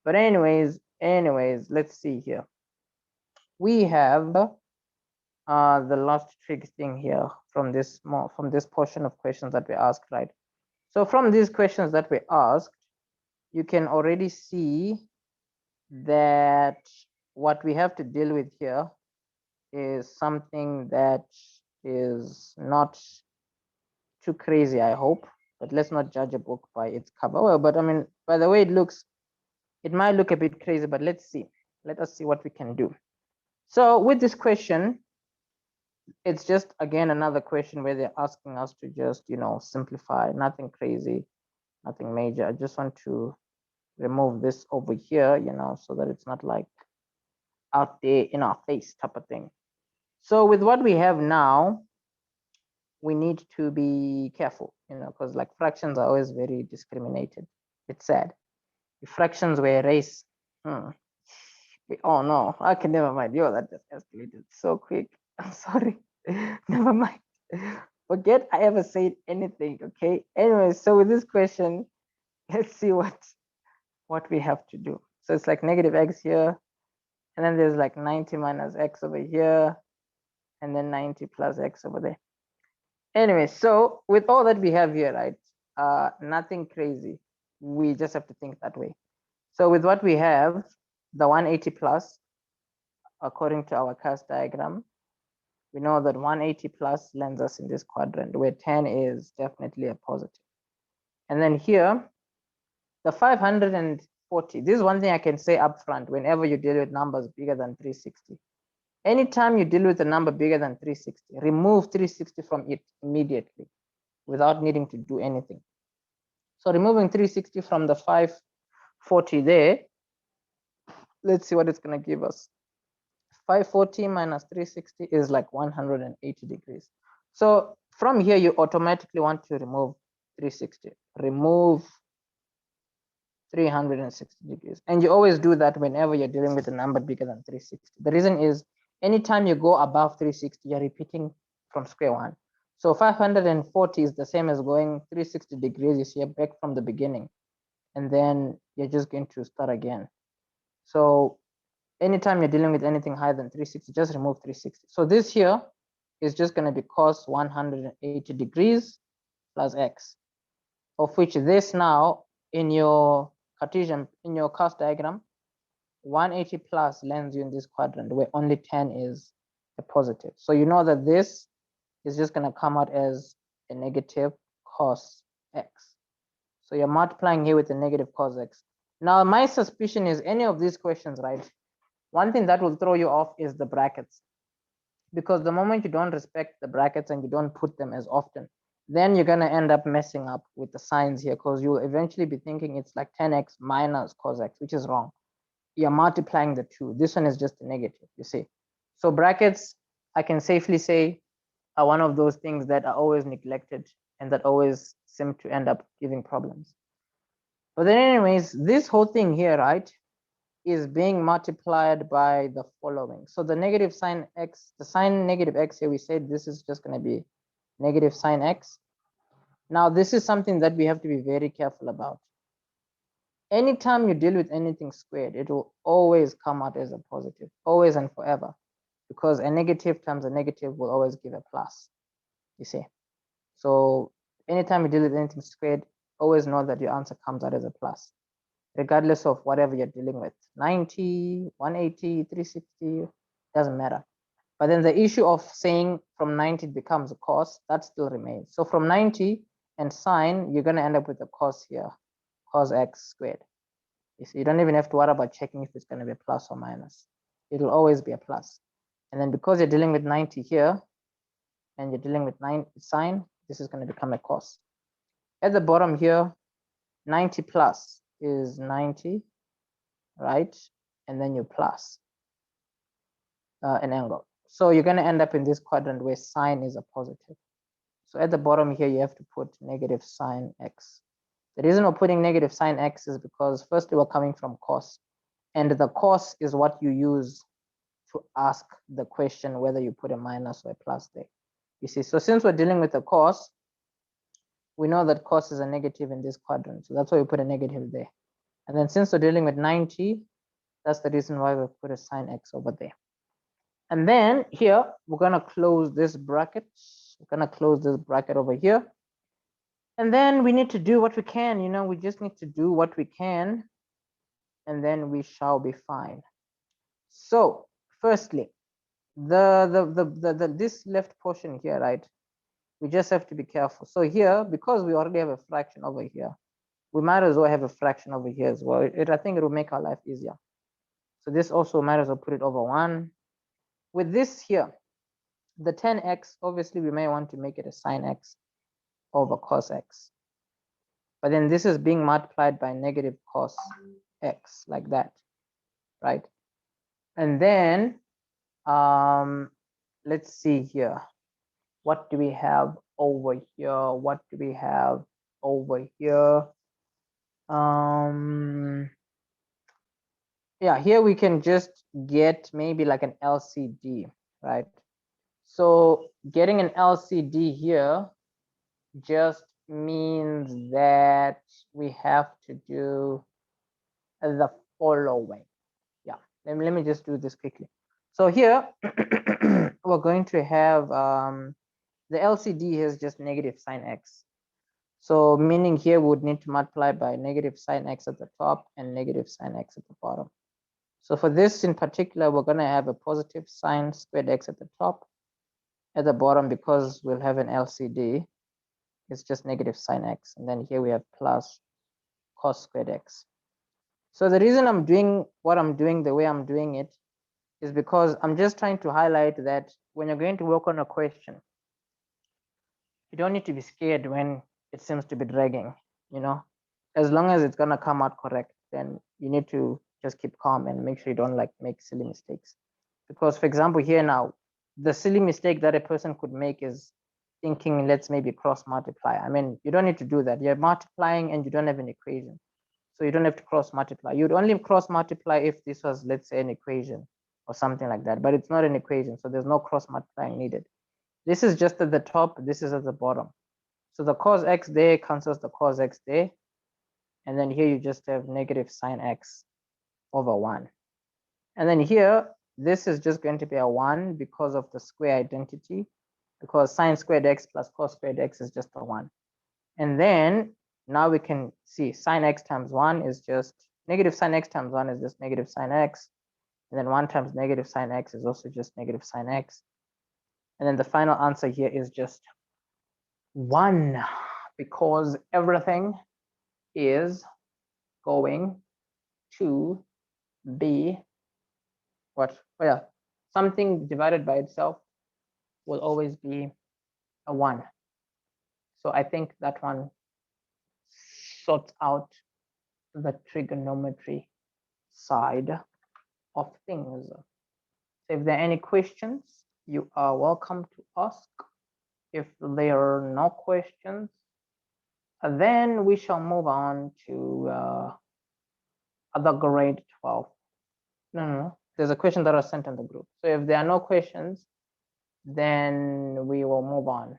But anyways, let's see here. We have the last trig thing here from this portion of questions that we asked, right? So from these questions that we asked, you can already see that what we have to deal with here is something that is not too crazy, I hope. But let's not judge a book by its cover. Well, but I mean, by the way it looks, it might look a bit crazy, but let's see. Let us see what we can do. So with this question, it's just, again, another question where they're asking us to just, simplify, nothing crazy, nothing major. I just want to remove this over here, so that it's not like out there in our face type of thing. So with what we have now, we need to be careful, because like fractions are always very discriminated. It's sad. If fractions were erased, oh no, okay, never mind. Yo, that just escalated so quick. I'm sorry. Never mind. Forget I ever said anything, okay? Anyway, so with this question, let's see what we have to do. So it's like negative x here, and then there's like 90 minus x over here, and then 90 plus x over there. Anyway, so with all that we have here, right, nothing crazy. We just have to think that way. So with what we have, the 180 plus, according to our cast diagram, we know that 180 plus lands us in this quadrant where 10 is definitely a positive. And then here, the 540, this is one thing I can say up front whenever you deal with numbers bigger than 360. Anytime you deal with a number bigger than 360, remove 360 from it immediately without needing to do anything. So removing 360 from the 540 there, let's see what it's going to give us. 540 minus 360 is like 180 degrees. So from here, you automatically want to remove 360. Remove 360 degrees. And you always do that whenever you're dealing with a number bigger than 360. The reason is anytime you go above 360, you're repeating from square one. So 540 is the same as going 360 degrees. You see, back from the beginning. And then you're just going to start again. So anytime you're dealing with anything higher than 360, just remove 360. So this here is just going to be cos 180 degrees plus x, of which this now in your Cartesian, in your cast diagram, 180 plus lands you in this quadrant where only 10 is a positive. So you know that this is just going to come out as a negative cos x. So you're multiplying here with a negative cos x. Now my suspicion is any of these questions, right? One thing that will throw you off is the brackets, because the moment you don't respect the brackets and you don't put them as often, then you're going to end up messing up with the signs here, because you'll eventually be thinking it's like 10x minus cos x, which is wrong. You're multiplying the two. This one is just a negative, you see. So brackets, I can safely say, are one of those things that are always neglected and that always seem to end up giving problems. But then anyways, this whole thing here, right, is being multiplied by the following. So the negative sine x, the sine negative x here, we said this is just going to be negative sine x. Now this is something that we have to be very careful about. Anytime you deal with anything squared, it will always come out as a positive, always and forever, because a negative times a negative will always give a plus, you see. So anytime you deal with anything squared, always know that your answer comes out as a plus, regardless of whatever you're dealing with. 90, 180, 360, doesn't matter. But then the issue of saying from 90 it becomes a cos, that still remains. So from 90 and sine, you're going to end up with a cos here, cos x squared. You see, you don't even have to worry about checking if it's going to be a plus or minus. It'll always be a plus. And then because you're dealing with 90 here, and you're dealing with sine, this is going to become a cos. At the bottom here, 90 plus is 90, right? And then you plus an angle. So you're going to end up in this quadrant where sine is a positive. So at the bottom here, you have to put negative sine x. The reason we're putting negative sine x is because firstly, we're coming from cos. And the cos is what you use to ask the question whether you put a minus or a plus there. You see, so since we're dealing with a cos, we know that cos is a negative in this quadrant. So that's why we put a negative there. And then since we're dealing with 90, that's the reason why we put a sine x over there. And then here, we're gonna close this bracket. We're gonna close this bracket over here. And then we need to do what we can, you know, we just need to do what we can, and then we shall be fine. So firstly, this left portion here, right? We just have to be careful. So here, because we already have a fraction over here, we might as well have a fraction over here as well. I think it will make our life easier. So this also might as well put it over 1. With this here, the 10x, obviously we may want to make it a sine x over cos x. But then this is being multiplied by negative cos x, like that, right? And then let's see here. What do we have over here? What do we have over here? Yeah, here we can just get maybe like an LCD, right? So getting an LCD here just means that we have to do the following. Yeah, let me just do this quickly. So here we're going to have the LCD is just negative sine x. So meaning here we would need to multiply by negative sine x at the top and negative sine x at the bottom. So for this in particular, we're going to have a positive sine squared x at the top. At the bottom, because we'll have an LCD, it's just negative sine x. And then here we have plus cos squared x. So the reason I'm doing what I'm doing the way I'm doing it is because I'm just trying to highlight that when you're going to work on a question, you don't need to be scared when it seems to be dragging, you know, as long as it's gonna come out correct, then you need to just keep calm and make sure you don't like make silly mistakes. Because for example, here now, the silly mistake that a person could make is thinking, let's maybe cross multiply. I mean, you don't need to do that. You're multiplying and you don't have an equation. So you don't have to cross multiply. You'd only cross multiply if this was, let's say, an equation or something like that, but it's not an equation. So there's no cross multiplying needed. This is just at the top, this is at the bottom. So the cos x there cancels the cos x there. And then here you just have negative sine x over 1. And then here, this is just going to be a 1 because of the square identity, because sine squared x plus cos squared x is just a 1. And then now we can see sine x times 1 is just negative sine x times 1 is just negative sine x. And then 1 times negative sine x is also just negative sine x. And then the final answer here is just 1, because everything is going to be what? Oh yeah, something divided by itself will always be a 1. So I think that one sorts out the trigonometry side of things. So if there are any questions, you are welcome to ask. If there are no questions, then we shall move on to other grade 12. No. There's a question that was sent in the group. So if there are no questions, then we will move on.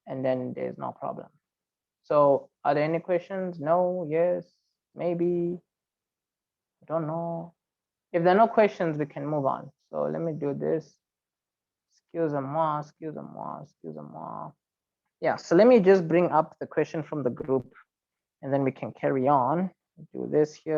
And then there's no problem. So are there any questions? No, yes, maybe, I don't know. If there are no questions, we can move on. So let me do this. Excusez-moi. Yeah, so let me just bring up the question from the group and then we can carry on. Do this here.